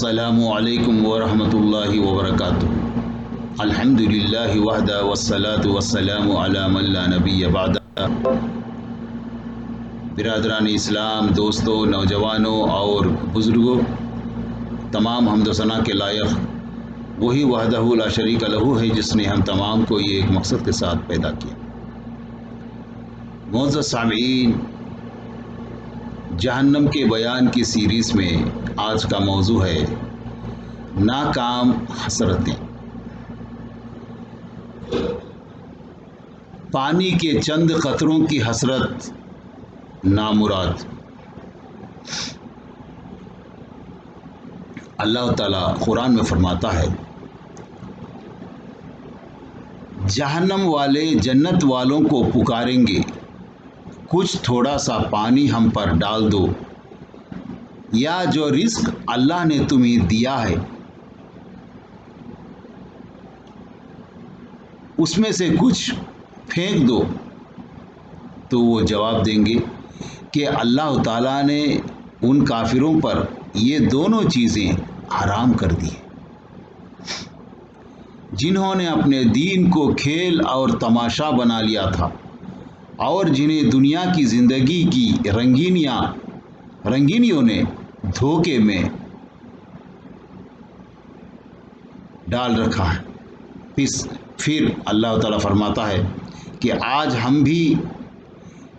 السلام علیکم ورحمۃ اللہ وبرکاتہ۔ الحمدللہ وحدہ والصلاة والسلام علی من لا نبی بعد۔ برادران اسلام، دوستوں، نوجوانوں اور بزرگوں، تمام حمد و ثنا کے لائق وہی وحدہ لا شریک لہ ہے جس نے ہم تمام کو یہ ایک مقصد کے ساتھ پیدا کیا۔ معزز سامعین، جہنم کے بیان کی سیریز میں آج کا موضوع ہے ناکام حسرتیں۔ پانی کے چند قطروں کی حسرت نامراد۔ اللہ تعالیٰ قرآن میں فرماتا ہے، جہنم والے جنت والوں کو پکاریں گے، کچھ تھوڑا سا پانی ہم پر ڈال دو، یا جو رزق اللہ نے تمہیں دیا ہے اس میں سے کچھ پھینک دو۔ تو وہ جواب دیں گے کہ اللہ تعالیٰ نے ان کافروں پر یہ دونوں چیزیں حرام کر دی ہیں، جنہوں نے اپنے دین کو کھیل اور تماشا بنا لیا تھا اور جنہیں دنیا کی زندگی کی رنگینیوں نے دھوکے میں ڈال رکھا ہے۔ پھر اللہ تعالیٰ فرماتا ہے کہ آج ہم بھی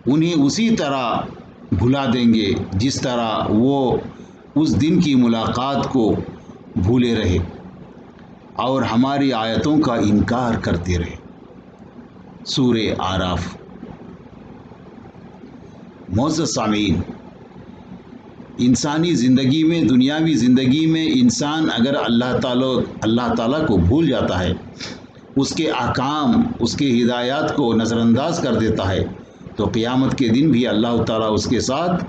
انہیں اسی طرح بھلا دیں گے جس طرح وہ اس دن کی ملاقات کو بھولے رہے اور ہماری آیتوں کا انکار کرتے رہے۔ سورہ اعراف۔ معزز سامعین، انسانی زندگی میں، دنیاوی زندگی میں انسان اگر اللہ تعالیٰ کو بھول جاتا ہے، اس کے احکام، اس کے ہدایات کو نظر انداز کر دیتا ہے، تو قیامت کے دن بھی اللہ تعالیٰ اس کے ساتھ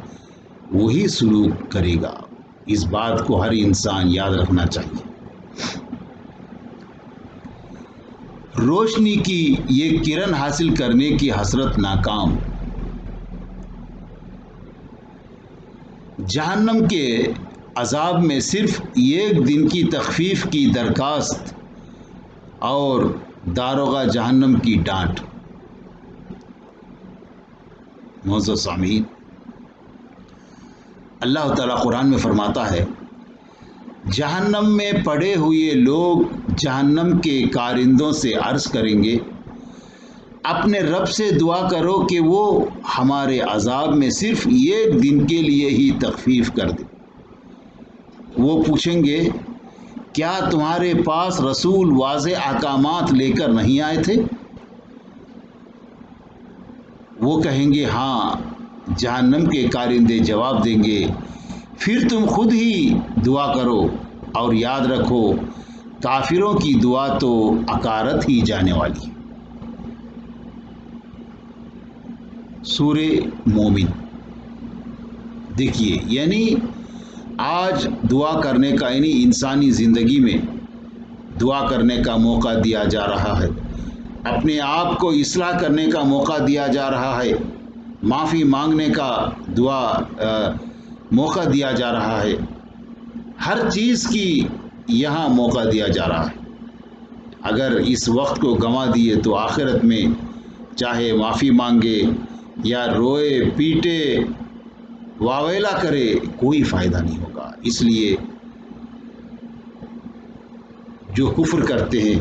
وہی سلوک کرے گا۔ اس بات کو ہر انسان یاد رکھنا چاہیے۔ روشنی کی یہ کرن حاصل کرنے کی حسرت ناکام۔ جہنم کے عذاب میں صرف ایک دن کی تخفیف کی درخواست اور داروغہ جہنم کی ڈانٹ۔ معزز سامعین، اللہ تعالیٰ قرآن میں فرماتا ہے، جہنم میں پڑے ہوئے لوگ جہنم کے کارندوں سے عرض کریں گے، اپنے رب سے دعا کرو کہ وہ ہمارے عذاب میں صرف ایک دن کے لیے ہی تخفیف کر دے۔ وہ پوچھیں گے، کیا تمہارے پاس رسول واضح احکامات لے کر نہیں آئے تھے؟ وہ کہیں گے ہاں۔ جہنم کے کارندے جواب دیں گے، پھر تم خود ہی دعا کرو اور یاد رکھو کافروں کی دعا تو اکارت ہی جانے والی ہے۔ سورہ مومن۔ دیکھیے، یعنی آج دعا کرنے کا، یعنی انسانی زندگی میں دعا کرنے کا موقع دیا جا رہا ہے، اپنے آپ کو اصلاح کرنے کا موقع دیا جا رہا ہے، معافی مانگنے کا موقع دیا جا رہا ہے، ہر چیز کی یہاں موقع دیا جا رہا ہے۔ اگر اس وقت کو گنوا دیے تو آخرت میں چاہے معافی مانگے یا روئے پیٹے واویلا کرے، کوئی فائدہ نہیں ہوگا۔ اس لیے جو کفر کرتے ہیں،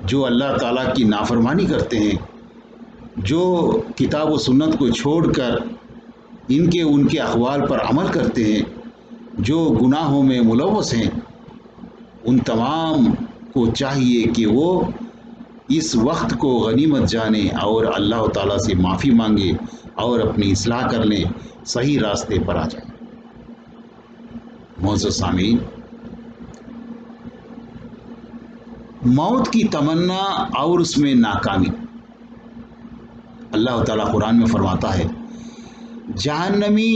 جو اللہ تعالیٰ کی نافرمانی کرتے ہیں، جو کتاب و سنت کو چھوڑ کر ان کے اقوال پر عمل کرتے ہیں، جو گناہوں میں ملوث ہیں، ان تمام کو چاہیے کہ وہ اس وقت کو غنیمت جانیں اور اللہ تعالیٰ سے معافی مانگے اور اپنی اصلاح کر لیں، صحیح راستے پر آ جائیں۔ معزز سامعین، موت کی تمنا اور اس میں ناکامی۔ اللہ تعالیٰ قرآن میں فرماتا ہے، جہنمی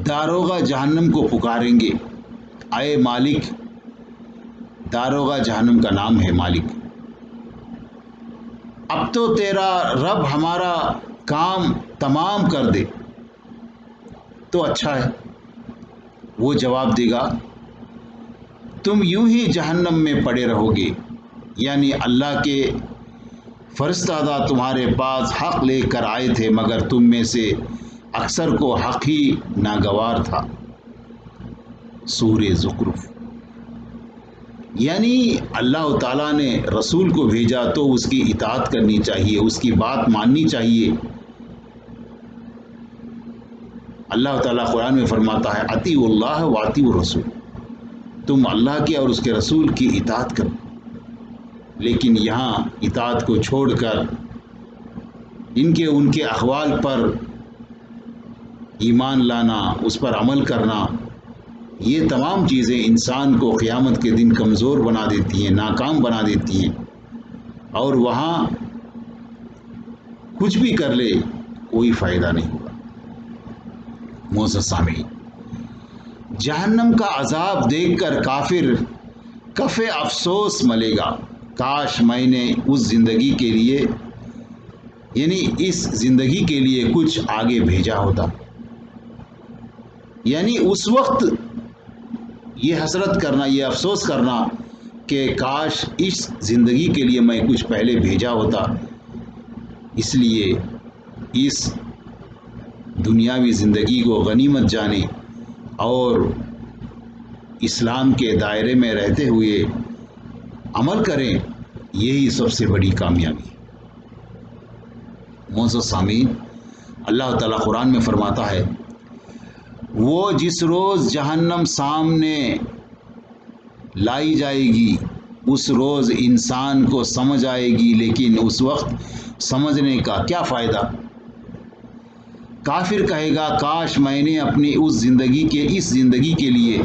داروغہ جہنم کو پکاریں گے، اے مالک۔ داروغہ جہنم کا نام ہے مالک۔ اب تو تیرا رب ہمارا کام تمام کر دے۔ تو اچھا ہے۔ وہ جواب دے گا تم یوں ہی جہنم میں پڑے رہو گے، یعنی اللہ کے فرستادہ تمہارے پاس حق لے کر آئے تھے مگر تم میں سے اکثر کو حق ہی ناگوار تھا۔ سورہ زخرف۔ یعنی اللہ تعالیٰ نے رسول کو بھیجا تو اس کی اطاعت کرنی چاہیے، اس کی بات ماننی چاہیے۔ اللہ تعالیٰ قرآن میں فرماتا ہے اطیعوا اللہ واطیعوا الرسول، تم اللہ کے اور اس کے رسول کی اطاعت کرو۔ لیکن یہاں اطاعت کو چھوڑ کر ان کے احوال پر ایمان لانا، اس پر عمل کرنا، یہ تمام چیزیں انسان کو قیامت کے دن کمزور بنا دیتی ہیں، ناکام بنا دیتی ہیں، اور وہاں کچھ بھی کر لے کوئی فائدہ نہیں ہوگا۔ معزز سامعین، جہنم کا عذاب دیکھ کر کافر کف افسوس ملے گا، کاش میں نے اس زندگی کے لیے، یعنی اس زندگی کے لیے کچھ آگے بھیجا ہوتا۔ یعنی اس وقت یہ حسرت کرنا، یہ افسوس کرنا کہ کاش اس زندگی کے لیے میں کچھ پہلے بھیجا ہوتا۔ اس لیے اس دنیاوی زندگی کو غنیمت جانے اور اسلام کے دائرے میں رہتے ہوئے عمل کریں، یہی سب سے بڑی کامیابی ہے۔ معزز سامعین، اللہ تعالیٰ قرآن میں فرماتا ہے وہ جس روز جہنم سامنے لائی جائے گی اس روز انسان کو سمجھ آئے گی، لیکن اس وقت سمجھنے کا کیا فائدہ؟ کافر کہے گا کاش میں نے اپنی اس زندگی کے لیے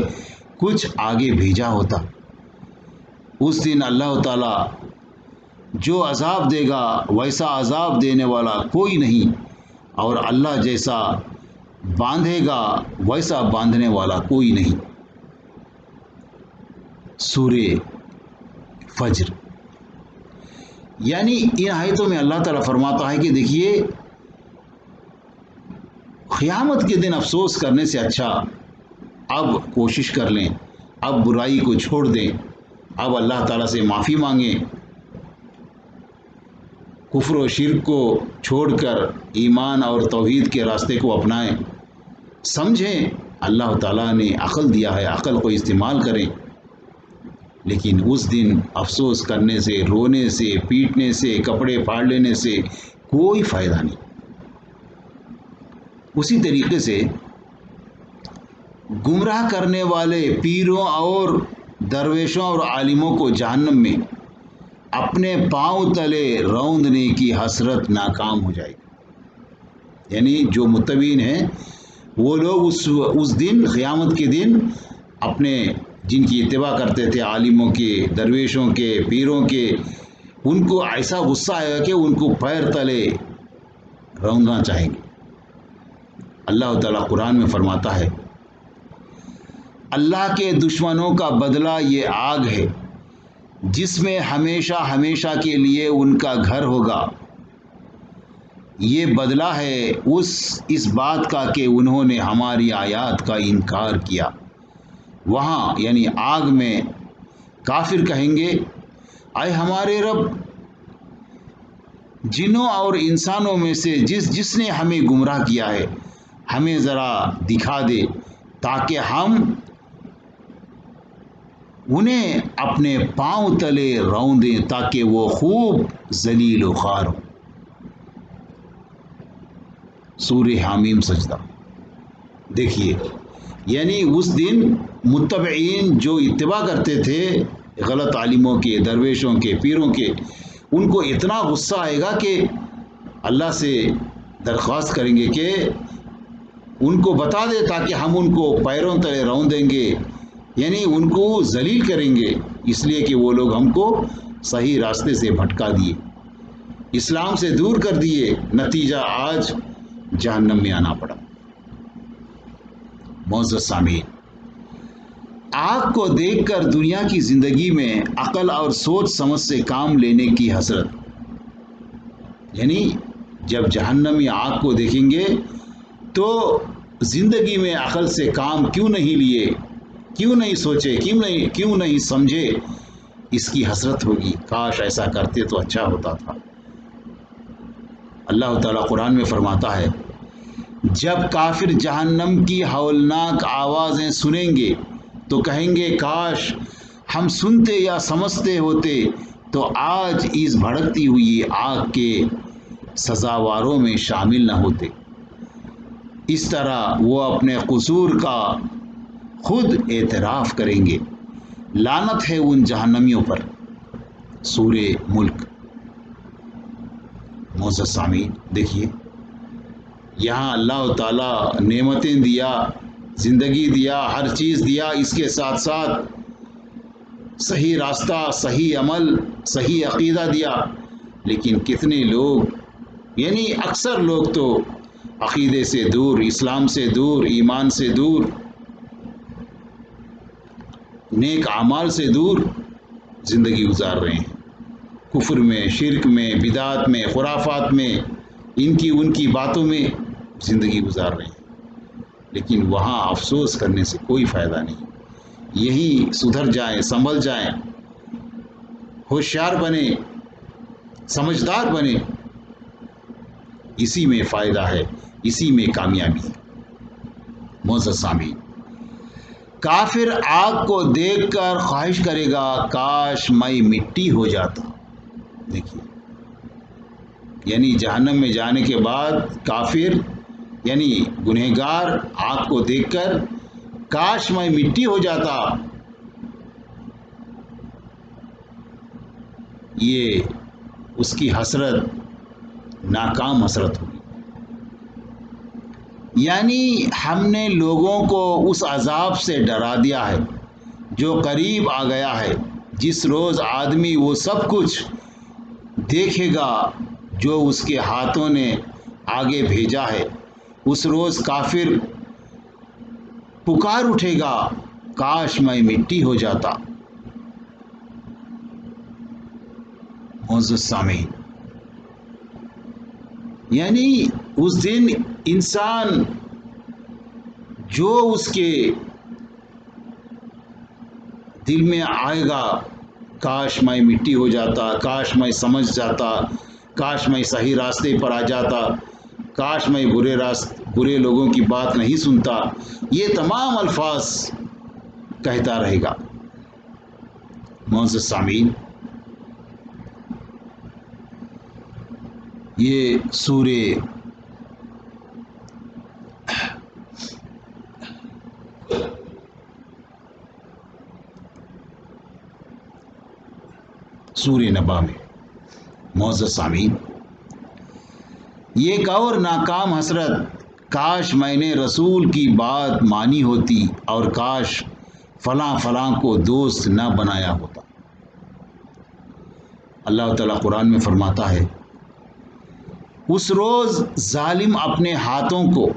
کچھ آگے بھیجا ہوتا۔ اس دن اللہ تعالیٰ جو عذاب دے گا ویسا عذاب دینے والا کوئی نہیں، اور اللہ جیسا باندھے گا ویسا باندھنے والا کوئی نہیں۔ سورہ فجر۔ یعنی ان آیتوں میں اللہ تعالیٰ فرماتا ہے کہ دیکھیے، قیامت کے دن افسوس کرنے سے اچھا اب کوشش کر لیں، اب برائی کو چھوڑ دیں، اب اللہ تعالیٰ سے معافی مانگیں، کفر و شرک کو چھوڑ کر ایمان اور توحید کے راستے کو اپنائیں۔ سمجھیں اللہ تعالیٰ نے عقل دیا ہے، عقل کو استعمال کریں۔ لیکن اس دن افسوس کرنے سے، رونے سے، پیٹنے سے، کپڑے پھاڑ لینے سے کوئی فائدہ نہیں۔ اسی طریقے سے گمراہ کرنے والے پیروں اور درویشوں اور عالموں کو جہنم میں اپنے پاؤں تلے روندنے کی حسرت ناکام ہو جائے گی۔ یعنی جو متبعین ہیں وہ لوگ اس دن، قیامت کے دن، اپنے جن کی اتباع کرتے تھے، عالموں کے، درویشوں کے، پیروں کے، ان کو ایسا غصہ آئے گا کہ ان کو پیر تلے روندنا چاہیں گے۔ اللہ تعالیٰ قرآن میں فرماتا ہے اللہ کے دشمنوں کا بدلہ یہ آگ ہے جس میں ہمیشہ ہمیشہ کے لیے ان کا گھر ہوگا۔ یہ بدلہ ہے اس بات کا کہ انہوں نے ہماری آیات کا انکار کیا۔ وہاں یعنی آگ میں کافر کہیں گے اے ہمارے رب، جنوں اور انسانوں میں سے جس نے ہمیں گمراہ کیا ہے ہمیں ذرا دکھا دے تاکہ ہم انہیں اپنے پاؤں تلے روندیں تاکہ وہ خوب ذلیل و خوار ہوں۔ سورہ حامیم سجدہ۔ دیکھیے، یعنی اس دن متبعین جو اتباع کرتے تھے غلط عالموں کے، درویشوں کے، پیروں کے، ان کو اتنا غصہ آئے گا کہ اللہ سے درخواست کریں گے کہ ان کو بتا دے تاکہ ہم ان کو پیروں تلے روندیں گے، یعنی ان کو ذلیل کریں گے، اس لیے کہ وہ لوگ ہم کو صحیح راستے سے بھٹکا دیے، اسلام سے دور کر دیے، نتیجہ آج جہنم میں آنا پڑا۔ معزز سامعین، آگ کو دیکھ کر دنیا کی زندگی میں عقل اور سوچ سمجھ سے کام لینے کی حسرت، یعنی جب جہنم یا آگ کو دیکھیں گے تو زندگی میں عقل سے کام کیوں نہیں لیے، کیوں نہیں سوچے، کیوں نہیں سمجھے، اس کی حسرت ہوگی، کاش ایسا کرتے تو اچھا ہوتا تھا۔ اللہ تعالیٰ قرآن میں فرماتا ہے، جب کافر جہنم کی ہولناک آوازیں سنیں گے تو کہیں گے کاش ہم سنتے یا سمجھتے ہوتے تو آج اس بھڑکتی ہوئی آگ کے سزاواروں میں شامل نہ ہوتے۔ اس طرح وہ اپنے قصور کا خود اعتراف کریں گے۔ لعنت ہے ان جہنمیوں پر۔ سورہ ملک۔ معزز سامعین، دیکھیے یہاں اللہ تعالیٰ نعمتیں دیا، زندگی دیا، ہر چیز دیا، اس کے ساتھ ساتھ صحیح راستہ، صحیح عمل، صحیح عقیدہ دیا، لیکن کتنے لوگ، یعنی اکثر لوگ تو عقیدے سے دور، اسلام سے دور، ایمان سے دور، نیک اعمال سے دور زندگی گزار رہے ہیں، کفر میں، شرک میں، بدعات میں، خرافات میں، ان کی باتوں میں زندگی گزار رہے ہیں، لیکن وہاں افسوس کرنے سے کوئی فائدہ نہیں۔ یہی سدھر جائیں، سنبھل جائیں، ہوشیار بنے، سمجھدار بنے، اسی میں فائدہ ہے، اسی میں کامیابی ہے۔ معزز سامعین، کافر آگ کو دیکھ کر خواہش کرے گا کاش میں مٹی ہو جاتا۔ دیکھیے، یعنی جہنم میں جانے کے بعد کافر یعنی گنہگار آگ کو دیکھ کر کاش میں مٹی ہو جاتا، یہ اس کی حسرت ناکام حسرت ہوگی۔ یعنی ہم نے لوگوں کو اس عذاب سے ڈرا دیا ہے جو قریب آ گیا ہے، جس روز آدمی وہ سب کچھ دیکھے گا جو اس کے ہاتھوں نے آگے بھیجا ہے۔ اس روز کافر پکار اٹھے گا کاش میں مٹی ہو جاتا۔ معزز سامعین، یعنی اس دن انسان جو اس کے دل میں آئے گا کاش میں مٹی ہو جاتا، کاش میں سمجھ جاتا، کاش میں صحیح راستے پر آ جاتا، کاش میں برے لوگوں کی بات نہیں سنتا، یہ تمام الفاظ کہتا رہے گا۔ معزز سامعین، یہ سورہ نبا میں، معزز سامعین، یہ ایک اور ناکام حسرت، کاش میں نے رسول کی بات مانی ہوتی اور کاش فلاں فلاں کو دوست نہ بنایا ہوتا۔ اللہ تعالیٰ قرآن میں فرماتا ہے، اس روز ظالم اپنے ہاتھوں کو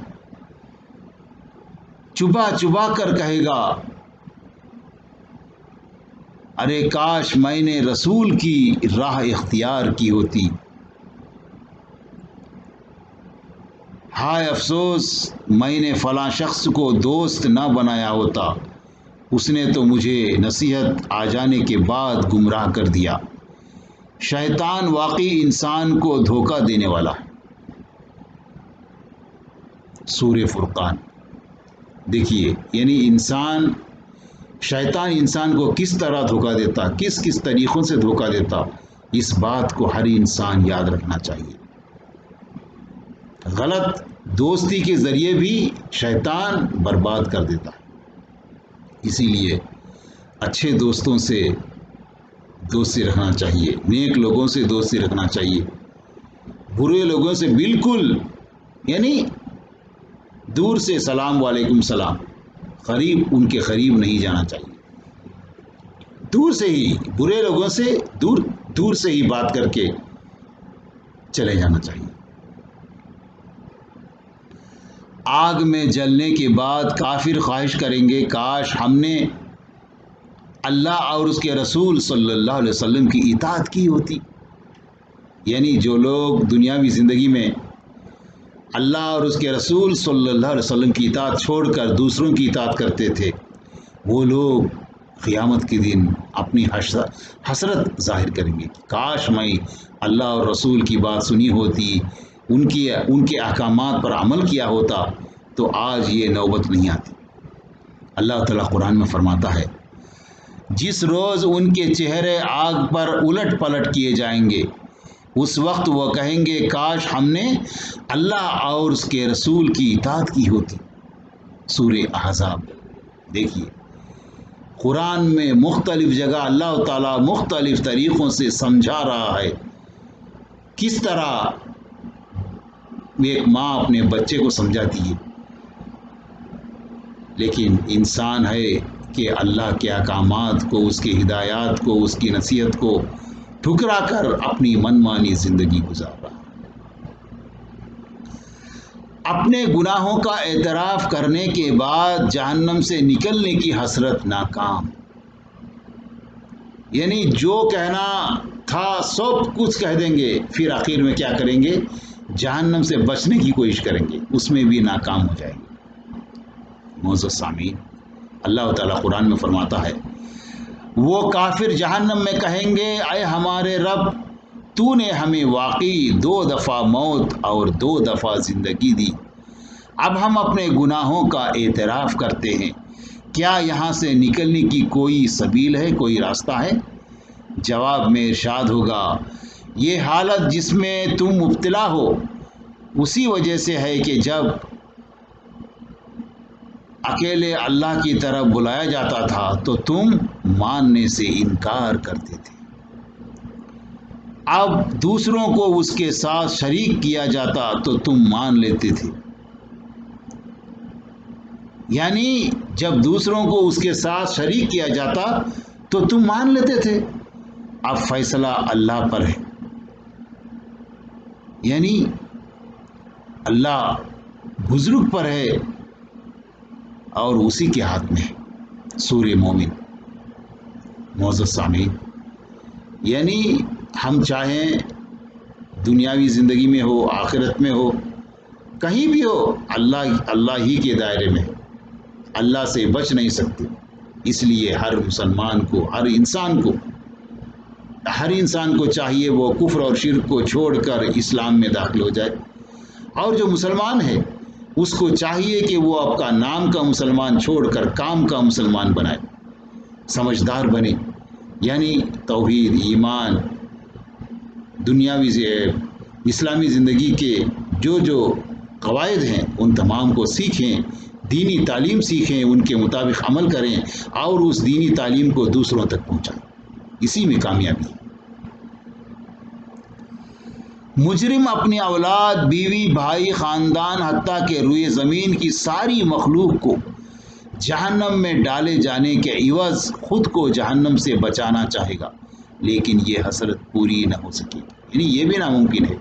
چبا چبا کر کہے گا ارے کاش میں نے رسول کی راہ اختیار کی ہوتی، ہائے افسوس میں نے فلاں شخص کو دوست نہ بنایا ہوتا، اس نے تو مجھے نصیحت آ جانے کے بعد گمراہ کر دیا۔ شیطان واقعی انسان کو دھوکہ دینے والا ہے۔ سورہ فرقان۔ دیکھیے، یعنی شیطان انسان کو کس طرح دھوکہ دیتا، کس کس طریقوں سے دھوکہ دیتا، اس بات کو ہر انسان یاد رکھنا چاہیے۔ غلط دوستی کے ذریعے بھی شیطان برباد کر دیتا ہے، اسی لیے اچھے دوستوں سے دوستی رکھنا چاہیے، نیک لوگوں سے دوستی رکھنا چاہیے، برے لوگوں سے بالکل یعنی دور سے سلام وعلیکم سلام، ان کے قریب نہیں جانا چاہیے، دور سے ہی برے لوگوں سے دور سے ہی بات کر کے چلے جانا چاہیے۔ آگ میں جلنے کے بعد کافر خواہش کریں گے کاش ہم نے اللہ اور اس کے رسول صلی اللہ علیہ وسلم کی اطاعت کی ہوتی۔ یعنی جو لوگ دنیاوی زندگی میں اللہ اور اس کے رسول صلی اللہ علیہ وسلم کی اطاعت چھوڑ کر دوسروں کی اطاعت کرتے تھے، وہ لوگ قیامت کے دن اپنی حسرت ظاہر کریں گے، کاش میں اللہ اور رسول کی بات سنی ہوتی، ان کے احکامات پر عمل کیا ہوتا تو آج یہ نوبت نہیں آتی۔ اللہ تعالیٰ قرآن میں فرماتا ہے، جس روز ان کے چہرے آگ پر الٹ پلٹ کیے جائیں گے، اس وقت وہ کہیں گے کاش ہم نے اللہ اور اس کے رسول کی اطاعت کی ہوتی۔ سورہ احزاب۔ دیکھیے قرآن میں مختلف جگہ اللہ تعالیٰ مختلف طریقوں سے سمجھا رہا ہے کس طرح ایک ماں اپنے بچے کو سمجھاتی ہے، لیکن انسان ہے کہ اللہ کے احکامات کو، اس کی ہدایات کو، اس کی نصیحت کو ٹھکرا کر اپنی منمانی زندگی گزار رہا۔ اپنے گناہوں کا اعتراف کرنے کے بعد جہنم سے نکلنے کی حسرت ناکام، یعنی جو کہنا تھا سب کچھ کہہ دیں گے، پھر آخر میں کیا کریں گے؟ جہنم سے بچنے کی کوشش کریں گے، اس میں بھی ناکام ہو جائیں گے۔ معزز سامعین، اللہ تعالیٰ قرآن میں فرماتا ہے، وہ کافر جہنم میں کہیں گے اے ہمارے رب، تو نے ہمیں واقعی 2 دفعہ موت اور 2 دفعہ زندگی دی، اب ہم اپنے گناہوں کا اعتراف کرتے ہیں، کیا یہاں سے نکلنے کی کوئی سبیل ہے، کوئی راستہ ہے؟ جواب میں ارشاد ہوگا، یہ حالت جس میں تم مبتلا ہو اسی وجہ سے ہے کہ جب اکیلے اللہ کی طرف بلایا جاتا تھا تو تم ماننے سے انکار کرتے تھے، اب دوسروں کو اس کے ساتھ شریک کیا جاتا تو تم مان لیتے تھے، یعنی جب دوسروں کو اس کے ساتھ شریک کیا جاتا تو تم مان لیتے تھے، اب فیصلہ اللہ پر ہے، یعنی اللہ بزرگ پر ہے اور اسی کے ہاتھ میں ہے۔ سورہ مومن۔ معزز سامعین، یعنی ہم چاہیں دنیاوی زندگی میں ہو، آخرت میں ہو، کہیں بھی ہو، اللہ ہی کے دائرے میں، اللہ سے بچ نہیں سکتے، اس لیے ہر مسلمان کو، ہر انسان کو چاہیے وہ کفر اور شرک کو چھوڑ کر اسلام میں داخل ہو جائے، اور جو مسلمان ہے اس کو چاہیے کہ وہ آپ کا نام کا مسلمان چھوڑ کر کام کا مسلمان بنائے، سمجھدار بنے، یعنی توحید، ایمان، دنیاوی اسلامی زندگی کے جو قواعد ہیں ان تمام کو سیکھیں، دینی تعلیم سیکھیں، ان کے مطابق عمل کریں اور اس دینی تعلیم کو دوسروں تک پہنچائیں، اسی میں کامیابی ہے۔ مجرم اپنی اولاد، بیوی، بھائی، خاندان، حتیٰ کہ روئے زمین کی ساری مخلوق کو جہنم میں ڈالے جانے کے عوض خود کو جہنم سے بچانا چاہے گا، لیکن یہ حسرت پوری نہ ہو سکے گی، یعنی یہ بھی ناممکن ہے۔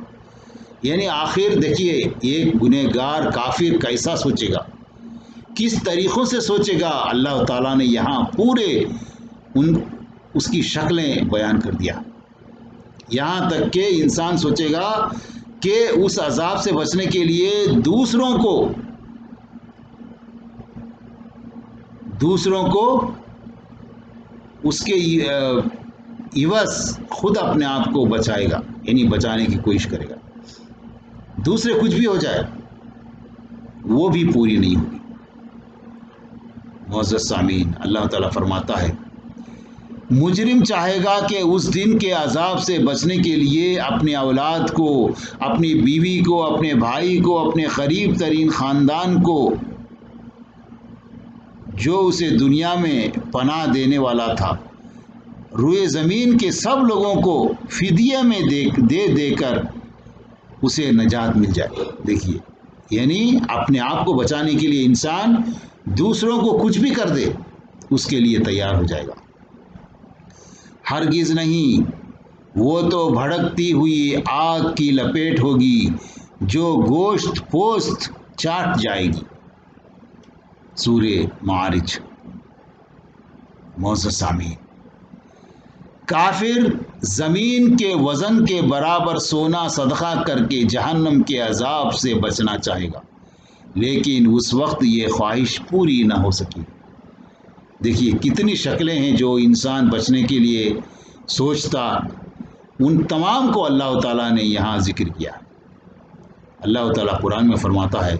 یعنی آخر دیکھیے ایک گنہگار کافر کیسا سوچے گا، کس طریقوں سے سوچے گا، اللہ تعالیٰ نے یہاں پورے اس کی شکلیں بیان کر دیا، یہاں تک کہ انسان سوچے گا کہ اس عذاب سے بچنے کے لیے دوسروں کو اس کے عوض خود اپنے آپ کو بچائے گا، یعنی بچانے کی کوشش کرے گا، دوسرے کچھ بھی ہو جائے وہ بھی پوری نہیں ہوگی۔ معزز سامعین، اللہ تعالیٰ فرماتا ہے، مجرم چاہے گا کہ اس دن کے عذاب سے بچنے کے لیے اپنی اولاد کو، اپنی بیوی کو، اپنے بھائی کو، اپنے قریب ترین خاندان کو، جو اسے دنیا میں پناہ دینے والا تھا، روئے زمین کے سب لوگوں کو فدیہ میں دے کر اسے نجات مل جائے۔ دیکھیے یعنی اپنے آپ کو بچانے کے لیے انسان دوسروں کو کچھ بھی کر دے اس کے لیے تیار ہو جائے گا۔ ہرگز نہیں، وہ تو بھڑکتی ہوئی آگ کی لپیٹ ہوگی جو گوشت پوست چاٹ جائے گی۔ سورہ معارج۔ معزز سامعین، کافر زمین کے وزن کے برابر سونا صدقہ کر کے جہنم کے عذاب سے بچنا چاہے گا، لیکن اس وقت یہ خواہش پوری نہ ہو سکی۔ دیکھیے کتنی شکلیں ہیں جو انسان بچنے کے لیے سوچتا، ان تمام کو اللہ تعالیٰ نے یہاں ذکر کیا۔ اللہ تعالیٰ قرآن میں فرماتا ہے،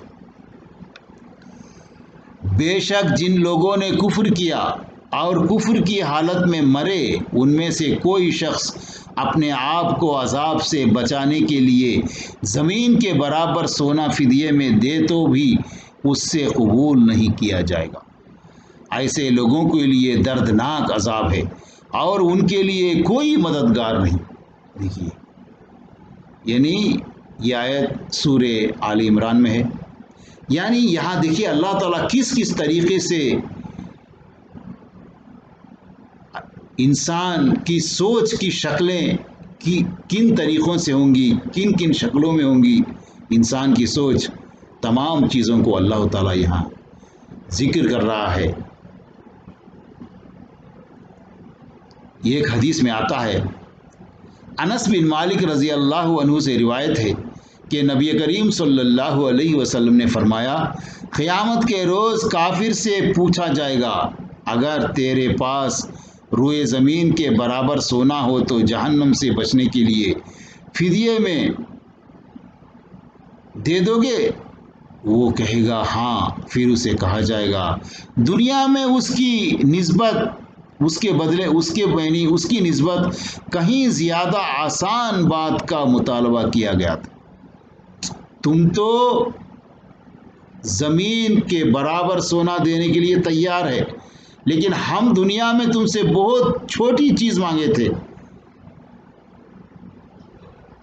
بے شک جن لوگوں نے کفر کیا اور کفر کی حالت میں مرے، ان میں سے کوئی شخص اپنے آپ کو عذاب سے بچانے کے لیے زمین کے برابر سونا فدیے میں دے تو بھی اس سے قبول نہیں کیا جائے گا۔ ایسے لوگوں کے لیے دردناک عذاب ہے اور ان کے لیے کوئی مددگار نہیں۔ دیکھیے یعنی یہ آیت سورہ آل عمران میں ہے۔ یعنی یہاں دیکھیے اللہ تعالیٰ کس طریقے سے انسان کی سوچ کی شکلیں کن طریقوں سے ہوں گی، کن شکلوں میں ہوں گی انسان کی سوچ، تمام چیزوں کو اللہ تعالیٰ یہاں ذکر کر رہا ہے۔ یہ ایک حدیث میں آتا ہے، انس بن مالک رضی اللہ عنہ سے روایت ہے کہ نبی کریم صلی اللہ علیہ وسلم نے فرمایا، قیامت کے روز کافر سے پوچھا جائے گا، اگر تیرے پاس روئے زمین کے برابر سونا ہو تو جہنم سے بچنے کے لیے فدیے میں دے دو گے؟ وہ کہے گا ہاں۔ پھر اسے کہا جائے گا، دنیا میں اس کی نسبت اس کی نسبت کہیں زیادہ آسان بات کا مطالبہ کیا گیا تھا، تم تو زمین کے برابر سونا دینے کے لیے تیار ہے، لیکن ہم دنیا میں تم سے بہت چھوٹی چیز مانگے تھے،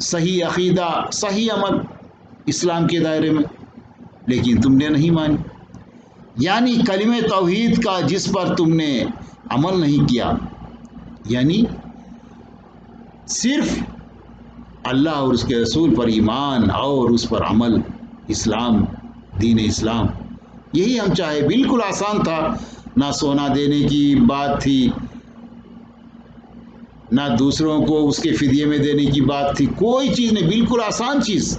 صحیح عقیدہ، صحیح عمل اسلام کے دائرے میں، لیکن تم نے نہیں مانی۔ یعنی کلمہ توحید کا جس پر تم نے عمل نہیں کیا، یعنی صرف اللہ اور اس کے رسول پر ایمان اور اس پر عمل، اسلام، دین اسلام، یہی ہم چاہے۔ بالکل آسان تھا، نہ سونا دینے کی بات تھی، نہ دوسروں کو اس کے فدیے میں دینے کی بات تھی، کوئی چیز نہیں، بالکل آسان چیز۔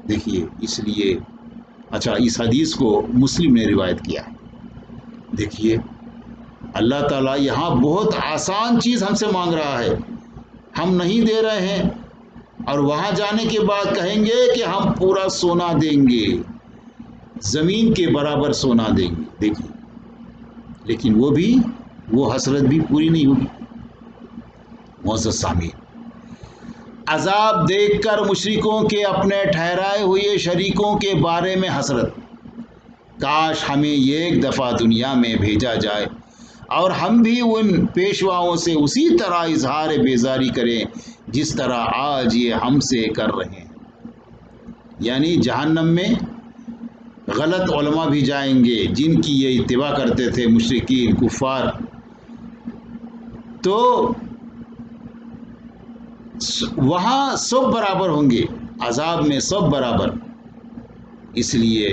دیکھیے اس لیے اچھا اس حدیث کو مسلم نے روایت کیا ہے۔ دیکھیے اللہ تعالیٰ یہاں بہت آسان چیز ہم سے مانگ رہا ہے، ہم نہیں دے رہے ہیں، اور وہاں جانے کے بعد کہیں گے کہ ہم پورا سونا دیں گے، زمین کے برابر سونا دیں گے۔ دیکھیے لیکن وہ حسرت بھی پوری نہیں ہوگی۔ معزز سامعین، عذاب دیکھ کر مشرکوں کے اپنے ٹھہرائے ہوئے شریکوں کے بارے میں حسرت، کاش ہمیں ایک دفعہ دنیا میں بھیجا جائے اور ہم بھی ان پیشواؤں سے اسی طرح اظہار بیزاری کریں جس طرح آج یہ ہم سے کر رہے ہیں۔ یعنی جہنم میں غلط علماء بھی جائیں گے جن کی یہ اتباع کرتے تھے مشرکین کفار، تو وہاں سب برابر ہوں گے، عذاب میں سب برابر۔ اس لیے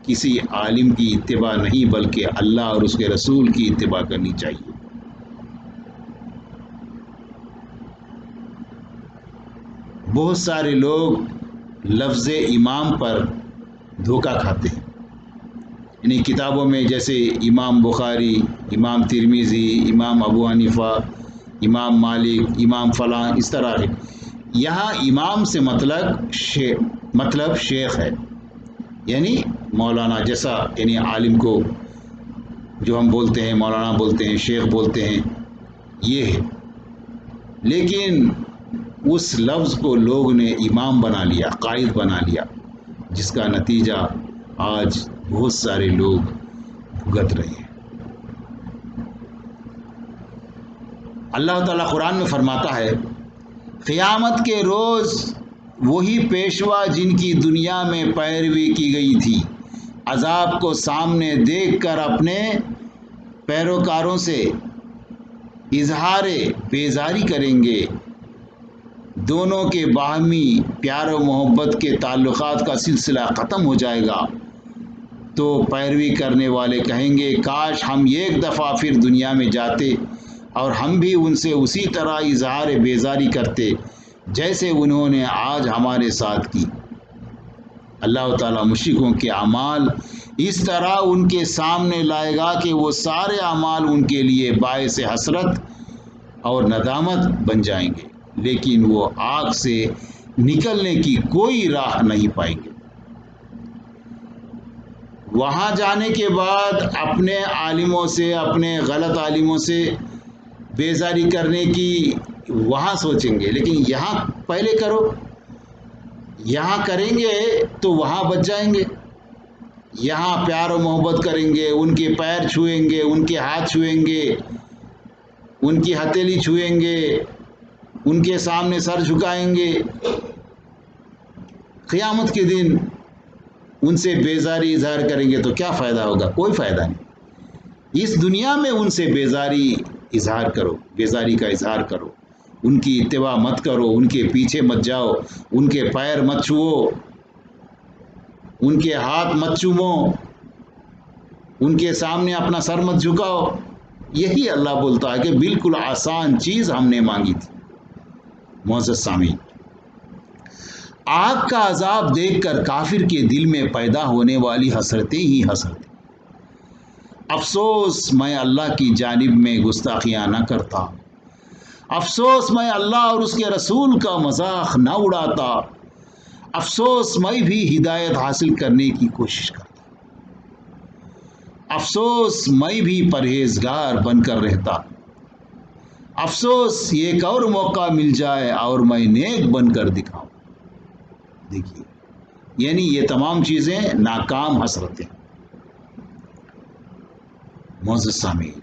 کسی عالم کی اتباع نہیں بلکہ اللہ اور اس کے رسول کی اتباع کرنی چاہیے۔ بہت سارے لوگ لفظ امام پر دھوکہ کھاتے ہیں، یعنی کتابوں میں جیسے امام بخاری، امام ترمذی، امام ابو حنیفہ، امام مالک، امام فلاں، اس طرح ہے۔ یہاں امام سے مطلب شیخ ہے، یعنی مولانا، جیسا یعنی عالم کو جو ہم بولتے ہیں مولانا بولتے ہیں، شیخ بولتے ہیں، یہ ہے۔ لیکن اس لفظ کو لوگ نے امام بنا لیا، قائد بنا لیا، جس کا نتیجہ آج بہت سارے لوگ بھگت رہے ہیں۔ اللہ تعالیٰ قرآن میں فرماتا ہے، قیامت کے روز وہی پیشوا جن کی دنیا میں پیروی کی گئی تھی عذاب کو سامنے دیکھ کر اپنے پیروکاروں سے اظہار بیزاری کریں گے، دونوں کے باہمی پیار و محبت کے تعلقات کا سلسلہ ختم ہو جائے گا، تو پیروی کرنے والے کہیں گے کاش ہم ایک دفعہ پھر دنیا میں جاتے اور ہم بھی ان سے اسی طرح اظہار بیزاری کرتے جیسے انہوں نے آج ہمارے ساتھ کی۔ اللہ تعالیٰ مشرکوں کے اعمال اس طرح ان کے سامنے لائے گا کہ وہ سارے اعمال ان کے لیے باعث حسرت اور ندامت بن جائیں گے، لیکن وہ آگ سے نکلنے کی کوئی راہ نہیں پائیں گے۔ وہاں جانے کے بعد اپنے عالموں سے، اپنے غلط عالموں سے بیزاری کرنے کی وہاں سوچیں گے، لیکن یہاں پہلے کرو۔ یہاں کریں گے تو وہاں بچ جائیں گے۔ یہاں پیار و محبت کریں گے، ان کے پیر چھوئیں گے، ان کے ہاتھ چھوئیں گے، ان کی ہتھیلی چھوئیں گے، ان کے سامنے سر جھکائیں گے۔ قیامت کے دن ان سے بیزاری اظہار کریں گے تو کیا فائدہ ہوگا؟ کوئی فائدہ نہیں۔ اس دنیا میں ان سے بیزاری اظہار کرو، بیزاری کا اظہار کرو، ان کی اتباع مت کرو، ان کے پیچھے مت جاؤ، ان کے پیر مت چھوؤ، ان کے ہاتھ مت چومو، ان کے سامنے اپنا سر مت جھکاؤ۔ یہی اللہ بولتا ہے کہ بالکل آسان چیز ہم نے مانگی تھی۔ معزز سامعین، آگ کا عذاب دیکھ کر کافر کے دل میں پیدا ہونے والی حسرتیں ہی حسرتیں۔ افسوس میں اللہ کی جانب میں گستاخیاں نہ کرتا، افسوس میں اللہ اور اس کے رسول کا مذاق نہ اڑاتا، افسوس میں بھی ہدایت حاصل کرنے کی کوشش کرتا، افسوس میں بھی پرہیزگار بن کر رہتا، افسوس ایک اور موقع مل جائے اور میں نیک بن کر دکھاؤں۔ دیکھیے، یعنی یہ تمام چیزیں ناکام حسرتیں۔ معزز سامعین،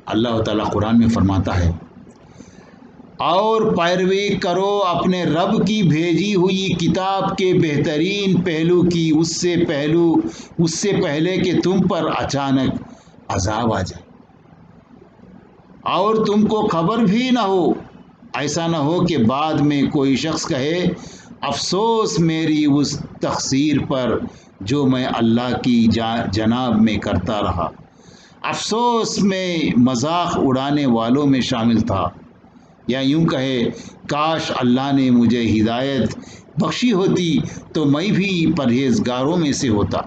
اللہ تعالیٰ قرآن میں فرماتا ہے، اور پیروی کرو اپنے رب کی بھیجی ہوئی کتاب کے بہترین پہلو کی، اس سے پہلے کہ تم پر اچانک عذاب آ جائے اور تم کو خبر بھی نہ ہو۔ ایسا نہ ہو کہ بعد میں کوئی شخص کہے، افسوس میری اس تقصیر پر جو میں اللہ کی جناب میں کرتا رہا، افسوس میں مذاق اڑانے والوں میں شامل تھا، یا یوں کہے، کاش اللہ نے مجھے ہدایت بخشی ہوتی تو میں بھی پرہیزگاروں میں سے ہوتا۔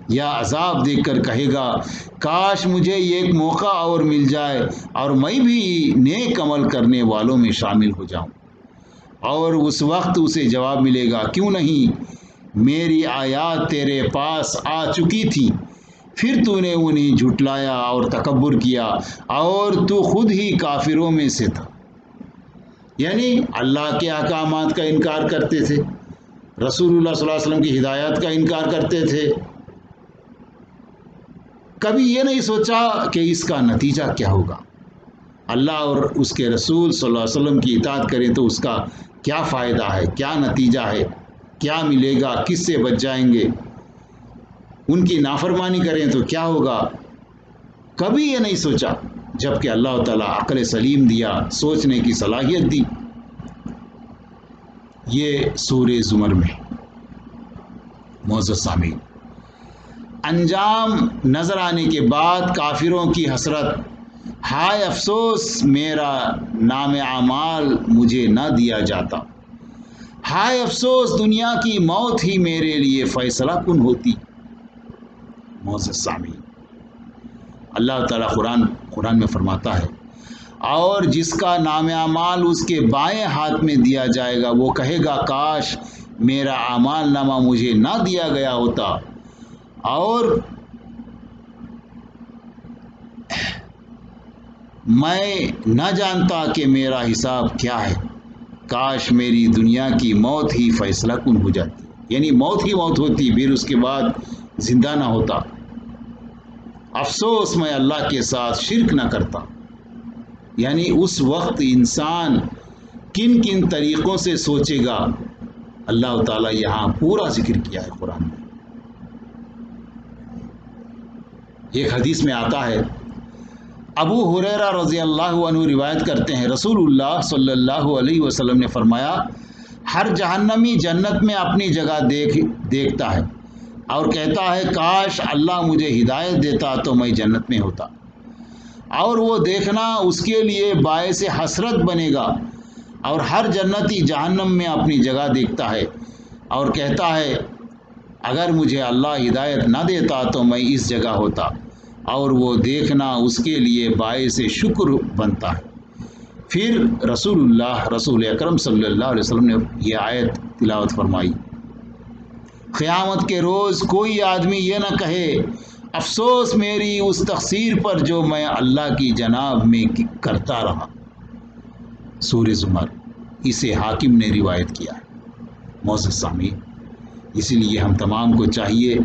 یا عذاب دیکھ کر کہے گا، کاش مجھے ایک موقع اور مل جائے اور میں بھی نیک عمل کرنے والوں میں شامل ہو جاؤں۔ اور اس وقت اسے جواب ملے گا، کیوں نہیں، میری آیات تیرے پاس آ چکی تھی، پھر تو نے انہیں جھٹلایا اور تکبر کیا اور تو خود ہی کافروں میں سے تھا۔ یعنی اللہ کے احکامات کا انکار کرتے تھے، رسول اللہ صلی اللہ علیہ وسلم کی ہدایت کا انکار کرتے تھے، کبھی یہ نہیں سوچا کہ اس کا نتیجہ کیا ہوگا۔ اللہ اور اس کے رسول صلی اللہ علیہ وسلم کی اطاعت کریں تو اس کا کیا فائدہ ہے، کیا نتیجہ ہے، کیا ملے گا، کس سے بچ جائیں گے، ان کی نافرمانی کریں تو کیا ہوگا، کبھی یہ نہیں سوچا، جبکہ اللہ تعالیٰ عقل سلیم دیا، سوچنے کی صلاحیت دی۔ یہ سورہ زمر میں۔ معزز سامعین، انجام نظر آنے کے بعد کافروں کی حسرت، ہائے افسوس میرا نام اعمال مجھے نہ دیا جاتا، ہائے افسوس دنیا کی موت ہی میرے لیے فیصلہ کن ہوتی۔ معزز سامعین، اللہ تعالیٰ قرآن میں فرماتا ہے، اور جس کا نام اعمال اس کے بائیں ہاتھ میں دیا جائے گا وہ کہے گا، کاش میرا اعمال نامہ مجھے نہ دیا گیا ہوتا اور میں نہ جانتا کہ میرا حساب کیا ہے، کاش میری دنیا کی موت ہی فیصلہ کن ہو جاتی، یعنی موت ہی موت ہوتی، پھر اس کے بعد زندہ نہ ہوتا، افسوس میں اللہ کے ساتھ شرک نہ کرتا۔ یعنی اس وقت انسان کن کن طریقوں سے سوچے گا، اللہ تعالیٰ یہاں پورا ذکر کیا ہے قرآن میں۔ ایک حدیث میں آتا ہے، ابو ہریرہ رضی اللہ عنہ روایت کرتے ہیں، رسول اللہ صلی اللہ علیہ وسلم نے فرمایا، ہر جہنمی جنت میں اپنی جگہ دیکھتا ہے اور کہتا ہے، کاش اللہ مجھے ہدایت دیتا تو میں جنت میں ہوتا، اور وہ دیکھنا اس کے لیے باعث حسرت بنے گا، اور ہر جنتی جہنم میں اپنی جگہ دیکھتا ہے اور کہتا ہے اگر مجھے اللہ ہدایت نہ دیتا تو میں اس جگہ ہوتا، اور وہ دیکھنا اس کے لیے باعث شکر بنتا ہے۔ پھر رسول اکرم صلی اللہ علیہ وسلم نے یہ آیت تلاوت فرمائی، قیامت کے روز کوئی آدمی یہ نہ کہے افسوس میری اس تقصیر پر جو میں اللہ کی جناب میں کرتا رہا۔ سورہ زمر، اسے حاکم نے روایت کیا ہے۔ معزز سامعین، اسی لیے ہم تمام کو چاہیے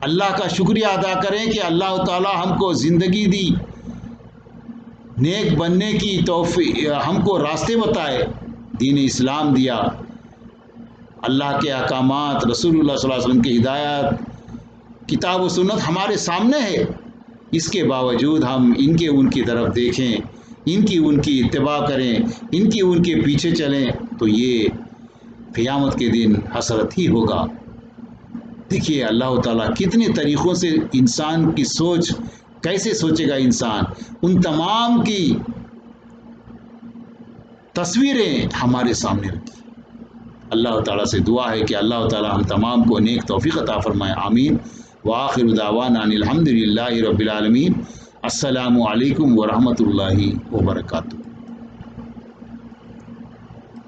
اللہ کا شکریہ ادا کریں کہ اللہ تعالی ہم کو زندگی دی، نیک بننے کی توفیق، ہم کو راستے بتائے، دین اسلام دیا، اللہ کے احکامات، رسول اللہ صلی اللہ علیہ وسلم کی ہدایات، کتاب و سنت ہمارے سامنے ہے۔ اس کے باوجود ہم ان کی طرف دیکھیں، ان کی اتباع کریں، ان کے پیچھے چلیں تو یہ قیامت کے دن حسرت ہی ہوگا۔ دیکھیے اللہ تعالیٰ کتنے طریقوں سے انسان کی سوچ، کیسے سوچے گا انسان، ان تمام کی تصویریں ہمارے سامنے رکھی۔ اللہ تعالیٰ سے دعا ہے کہ اللہ تعالیٰ ہم تمام کو نیک توفیق عطا فرمائے، آمین۔ وآخر دعوانا ان الحمد للہ رب العالمین۔ السلام علیکم ورحمۃ اللہ وبرکاتہ۔